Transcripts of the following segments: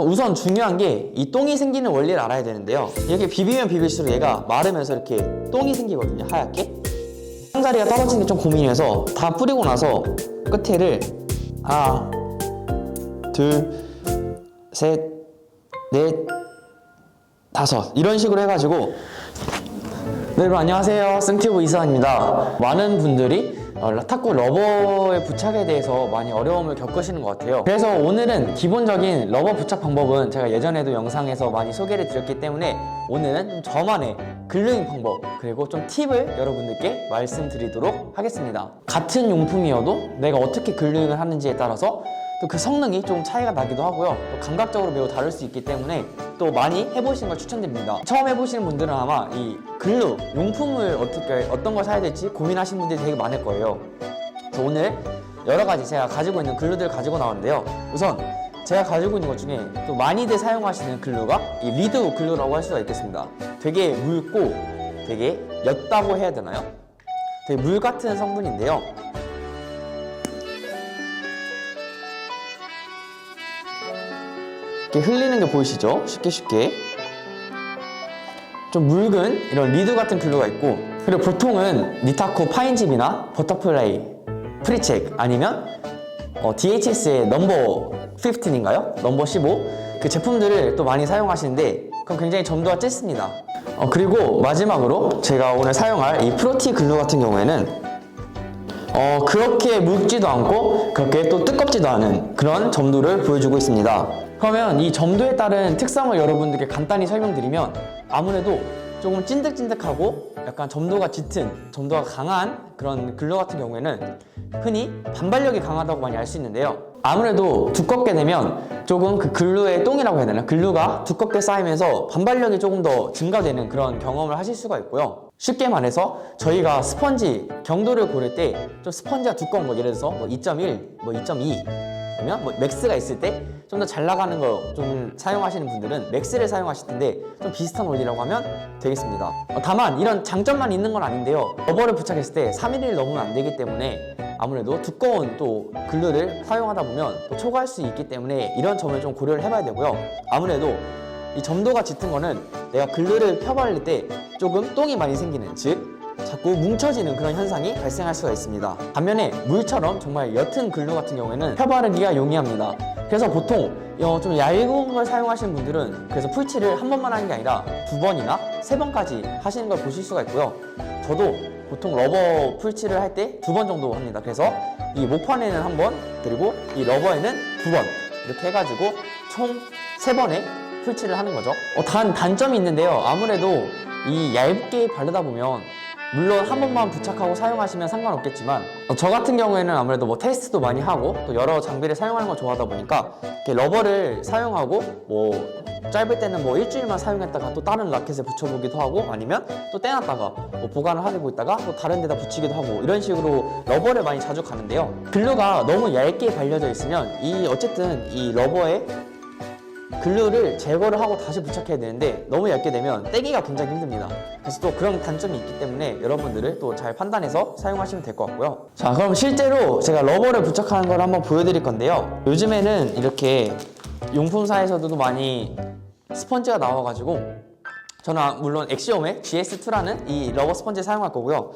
우선 중요한 게 이 똥이 생기는 원리를 알아야 되는데요. 이렇게 비비면 비빌수록 얘가 마르면서 이렇게 똥이 생기거든요, 하얗게. 상자리가 떨어지는 게 좀 고민해서 다 뿌리고 나서 끝에를 하나, 둘, 셋, 넷, 다섯 이런 식으로 해가지고. 네, 여러분 안녕하세요. 승튜브 이수환입니다. 많은 분들이 탁구 러버의 부착에 대해서 많이 어려움을 겪으시는 것 같아요. 그래서 오늘은 기본적인 러버 부착 방법은 제가 예전에도 영상에서 많이 소개를 드렸기 때문에 오늘은 좀 저만의 글루잉 방법 그리고 좀 팁을 여러분들께 말씀드리도록 하겠습니다. 같은 용품이어도 내가 어떻게 글루잉을 하는지에 따라서 또 그 성능이 좀 차이가 나기도 하고요. 또 감각적으로 매우 다를 수 있기 때문에 또 많이 해보시는 걸 추천드립니다. 처음 해보시는 분들은 아마 이 글루 용품을 어떤 걸 사야 될지 고민하시는 분들이 되게 많을 거예요. 그래서 오늘 여러 가지 제가 가지고 있는 글루들을 가지고 나왔는데요. 우선 제가 가지고 있는 것 중에 또 많이들 사용하시는 글루가 이 리드 글루라고 할 수가 있겠습니다. 되게 묽고 되게 옅다고 해야 되나요? 되게 물 같은 성분인데요. 이렇게 흘리는 게 보이시죠? 쉽게 좀 묽은 이런 리드 같은 글루가 있고, 그리고 보통은 니타코 파인집이나 버터플라이, 프리책 아니면 DHS의 넘버 15인가요? 넘버 15 그 제품들을 또 많이 사용하시는데 그럼 굉장히 점도가 쨌습니다. 그리고 마지막으로 제가 오늘 사용할 이 프로티 글루 같은 경우에는 그렇게 묽지도 않고 그렇게 또 뜨겁지도 않은 그런 점도를 보여주고 있습니다. 그러면 이 점도에 따른 특성을 여러분들께 간단히 설명드리면 아무래도 조금 찐득찐득하고 약간 점도가 짙은, 점도가 강한 그런 글루 같은 경우에는 흔히 반발력이 강하다고 많이 알 수 있는데요. 아무래도 두껍게 되면 조금 그 글루의 똥이라고 해야 되나? 글루가 두껍게 쌓이면서 반발력이 조금 더 증가되는 그런 경험을 하실 수가 있고요. 쉽게 말해서 저희가 스펀지 경도를 고를 때 좀 스펀지가 두꺼운 거, 예를 들어서 2.1, 2.2 아니면 맥스가 있을 때 좀 더 잘 나가는 거 좀 사용하시는 분들은 맥스를 사용하실 텐데 좀 비슷한 원리라고 하면 되겠습니다. 다만 이런 장점만 있는 건 아닌데요. 러버를 부착했을 때 3mm를 넘으면 안 되기 때문에 아무래도 두꺼운 또 글루를 사용하다 보면 또 초과할 수 있기 때문에 이런 점을 좀 고려를 해봐야 되고요. 아무래도 이 점도가 짙은 거는 내가 글루를 펴발릴 때 조금 똥이 많이 생기는, 즉 자꾸 뭉쳐지는 그런 현상이 발생할 수가 있습니다. 반면에 물처럼 정말 옅은 글루 같은 경우에는 펴바르기가 용이합니다. 그래서 보통 좀 얇은 걸 사용하시는 분들은 그래서 풀칠을 한 번만 하는 게 아니라 2번이나 3번까지 하시는 걸 보실 수가 있고요. 저도 보통 러버 풀칠을 할 때 2번 정도 합니다. 그래서 이 모판에는 1번, 그리고 이 러버에는 2번 이렇게 해가지고 총 3번의 풀칠을 하는 거죠. 단점이 있는데요. 아무래도 이 얇게 바르다 보면 물론 한 번만 부착하고 사용하시면 상관없겠지만 저 같은 경우에는 아무래도 테스트도 많이 하고 또 여러 장비를 사용하는 걸 좋아하다 보니까 이렇게 러버를 사용하고 짧을 때는 일주일만 사용했다가 또 다른 라켓에 붙여보기도 하고 아니면 또 떼놨다가 보관을 하고 있다가 또 다른 데다 붙이기도 하고 이런 식으로 러버를 많이 자주 가는데요. 글루가 너무 얇게 발려져 있으면 어쨌든 이 러버에 글루를 제거를 하고 다시 부착해야 되는데 너무 얇게 되면 떼기가 굉장히 힘듭니다. 그래서 또 그런 단점이 있기 때문에 여러분들을 또 잘 판단해서 사용하시면 될 것 같고요. 자, 그럼 실제로 제가 러버를 부착하는 걸 한번 보여드릴 건데요. 요즘에는 이렇게 용품사에서도 많이 스펀지가 나와가지고 저는 물론 엑시옴의 GS2라는 이 러버 스펀지 사용할 거고요.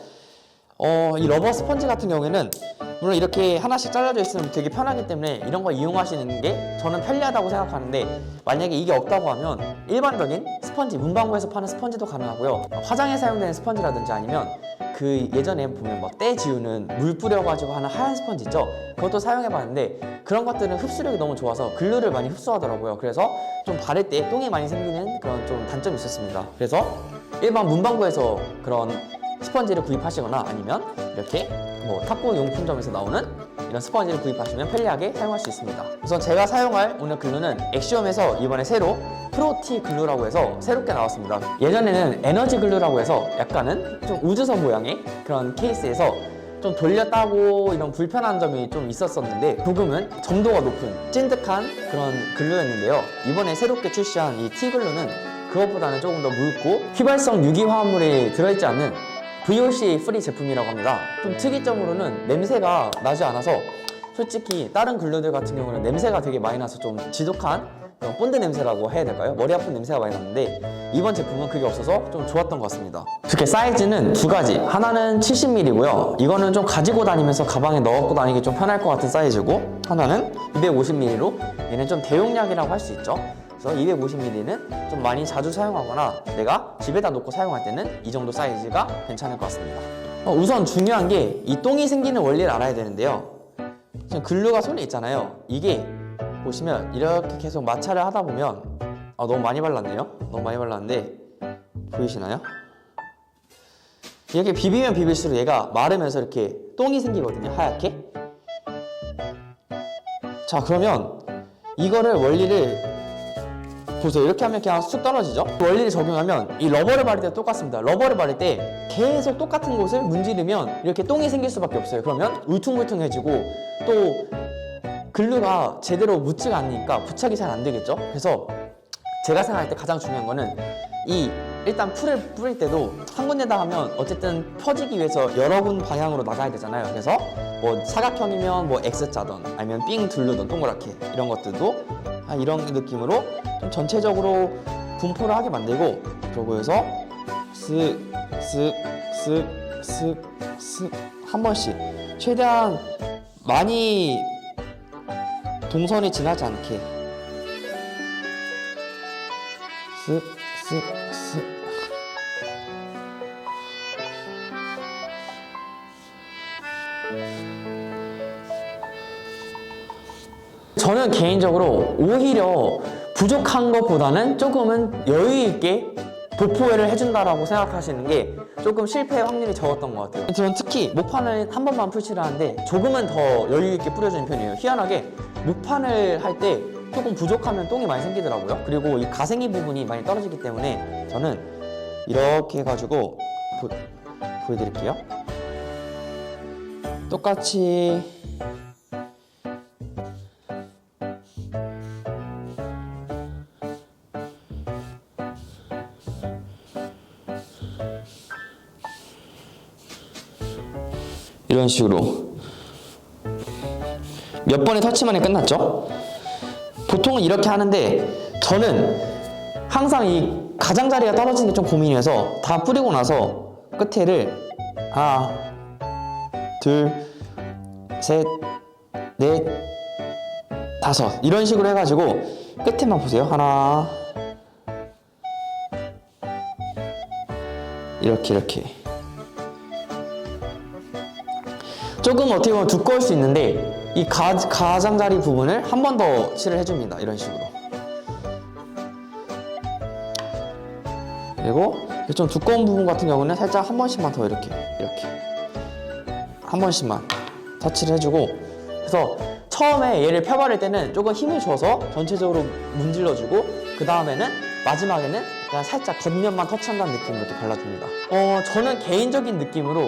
이 러버 스펀지 같은 경우에는 물론 이렇게 하나씩 잘라져 있으면 되게 편하기 때문에 이런 거 이용하시는 게 저는 편리하다고 생각하는데, 만약에 이게 없다고 하면 일반적인 스펀지, 문방구에서 파는 스펀지도 가능하고요. 화장에 사용되는 스펀지라든지 아니면 그 예전에 보면 때 지우는 물 뿌려가지고 하는 하얀 스펀지 있죠? 그것도 사용해봤는데 그런 것들은 흡수력이 너무 좋아서 글루를 많이 흡수하더라고요. 그래서 좀 바를 때 똥이 많이 생기는 그런 좀 단점이 있었습니다. 그래서 일반 문방구에서 그런 스펀지를 구입하시거나 아니면 이렇게 탁구 용품점에서 나오는 이런 스펀지를 구입하시면 편리하게 사용할 수 있습니다. 우선 제가 사용할 오늘 글루는 엑시옴에서 이번에 새로 프로티 글루라고 해서 새롭게 나왔습니다. 예전에는 에너지 글루라고 해서 약간은 좀 우주선 모양의 그런 케이스에서 좀 돌렸다고 이런 불편한 점이 좀 있었었는데 조금은 점도가 높은 찐득한 그런 글루였는데요. 이번에 새롭게 출시한 이 T 글루는 그것보다는 조금 더 묽고 휘발성 유기화합물이 들어있지 않는 VOC 프리 제품이라고 합니다. 좀 특이점으로는 냄새가 나지 않아서 솔직히 다른 글루들 같은 경우는 냄새가 되게 많이 나서 좀 지독한 그런 본드 냄새라고 해야 될까요? 머리 아픈 냄새가 많이 났는데 이번 제품은 그게 없어서 좀 좋았던 것 같습니다. 이렇게 사이즈는 두 가지. 하나는 70mm고요. 이거는 좀 가지고 다니면서 가방에 넣고 다니기 좀 편할 것 같은 사이즈고, 하나는 250mm로 얘는 좀 대용량이라고 할 수 있죠. 그래서 250mm는 좀 많이 자주 사용하거나 내가 집에다 놓고 사용할 때는 이 정도 사이즈가 괜찮을 것 같습니다. 우선 중요한 게 이 똥이 생기는 원리를 알아야 되는데요. 지금 글루가 손에 있잖아요. 이게 보시면 이렇게 계속 마찰을 하다 보면 너무 많이 발랐네요. 너무 많이 발랐는데 보이시나요? 이렇게 비비면 비빌수록 얘가 마르면서 이렇게 똥이 생기거든요. 하얗게. 자, 그러면 이거를 원리를 보세요. 이렇게 하면 그냥 쑥 떨어지죠? 원리를 적용하면 이 러버를 바를 때 똑같습니다. 러버를 바를 때 계속 똑같은 곳을 문지르면 이렇게 똥이 생길 수밖에 없어요. 그러면 울퉁불퉁해지고 또 글루가 제대로 묻지가 않으니까 부착이 잘 안 되겠죠? 그래서 제가 생각할 때 가장 중요한 거는 일단 풀을 뿌릴 때도 한 군데다 하면 어쨌든 펴지기 위해서 여러 군 방향으로 나가야 되잖아요. 그래서 뭐 사각형이면 뭐 X자던 아니면 삥 둘르던 동그랗게 이런 것들도 이런 느낌으로 좀 전체적으로 분포를 하게 만들고, 그러고 해서 쓱 한 번씩 최대한 많이 동선이 지나지 않게 쓱 저는 개인적으로 오히려 부족한 것보다는 조금은 여유 있게 도포를 해준다라고 생각하시는 게 조금 실패 확률이 적었던 것 같아요. 저는 특히 목판을 한 번만 풀칠을 하는데 조금은 더 여유 있게 뿌려주는 편이에요. 희한하게 목판을 할 때 조금 부족하면 똥이 많이 생기더라고요. 그리고 이 가생이 부분이 많이 떨어지기 때문에 저는 이렇게 해가지고 보여드릴게요. 똑같이 이런 식으로 몇 번의 터치만에 끝났죠? 보통은 이렇게 하는데 저는 항상 이 가장자리가 떨어지는 게 좀 고민이어서 다 뿌리고 나서 끝에를 하나, 둘, 셋, 넷, 다섯 이런 식으로 해가지고 끝에만 보세요. 하나, 이렇게 조금 어떻게 보면 두꺼울 수 있는데 이 가장자리 부분을 한 번 더 칠을 해줍니다. 이런 식으로. 그리고 좀 두꺼운 부분 같은 경우는 살짝 한 번씩만 더 이렇게 한 번씩만 터치를 해주고, 그래서 처음에 얘를 펴바를 때는 조금 힘을 줘서 전체적으로 문질러주고 그 다음에는 마지막에는 그냥 살짝 겉면만 터치한다는 느낌으로 이렇게 발라줍니다. 저는 개인적인 느낌으로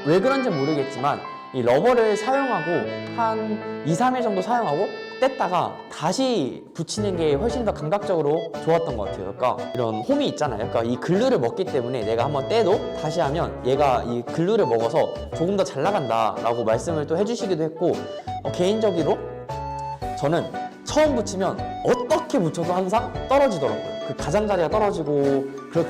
왜 그런지 모르겠지만 이 러버를 사용하고 한 2-3일 정도 사용하고 뗐다가 다시 붙이는 게 훨씬 더 감각적으로 좋았던 것 같아요. 그러니까 이런 홈이 있잖아요. 그러니까 이 글루를 먹기 때문에 내가 한번 떼도 다시 하면 얘가 이 글루를 먹어서 조금 더 잘 나간다 라고 말씀을 또 해주시기도 했고, 개인적으로 저는 처음 붙이면 어떻게 붙여도 항상 떨어지더라고요. 그 가장자리가 떨어지고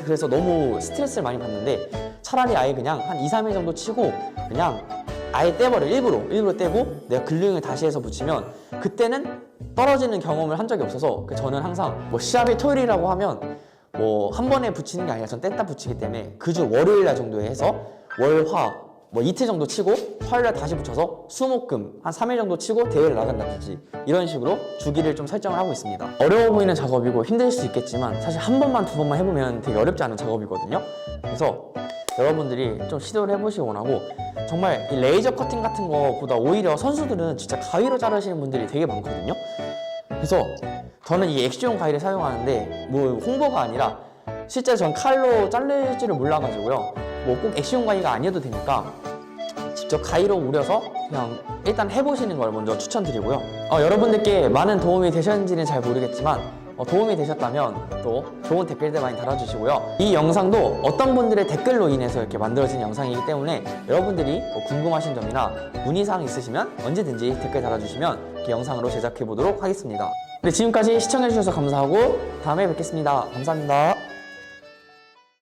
그래서 너무 스트레스를 많이 받는데 차라리 아예 그냥 한 2-3일 정도 치고 그냥 아예 떼버려. 일부러 떼고 내가 글루잉을 다시 해서 붙이면 그때는 떨어지는 경험을 한 적이 없어서 저는 항상 뭐 시합이 토요일이라고 하면 뭐 한 번에 붙이는 게 아니라 전 뗐다 붙이기 때문에 그 주 월요일 날 정도에 해서 월화 뭐 이틀 정도 치고 화요일 날 다시 붙여서 수목금 한 3일 정도 치고 대회를 나간다든지 이런 식으로 주기를 좀 설정을 하고 있습니다. 어려워 보이는 작업이고 힘들 수 있겠지만 사실 한 번만 두 번만 해보면 되게 어렵지 않은 작업이거든요. 그래서 여러분들이 좀 시도를 해보시기 원하고, 정말 이 레이저 커팅 같은 거보다 오히려 선수들은 진짜 가위로 자르시는 분들이 되게 많거든요. 그래서 저는 이 엑시온 가위를 사용하는데 뭐 홍보가 아니라 실제 전 칼로 자를 줄을 몰라가지고요. 뭐 꼭 엑시온 가위가 아니어도 되니까 직접 가위로 우려서 그냥 일단 해보시는 걸 먼저 추천드리고요. 여러분들께 많은 도움이 되셨는지는 잘 모르겠지만 도움이 되셨다면 또 좋은 댓글들 많이 달아주시고요. 이 영상도 어떤 분들의 댓글로 인해서 이렇게 만들어진 영상이기 때문에 여러분들이 뭐 궁금하신 점이나 문의사항 있으시면 언제든지 댓글 달아주시면 이렇게 영상으로 제작해 보도록 하겠습니다. 네, 지금까지 시청해주셔서 감사하고 다음에 뵙겠습니다. 감사합니다.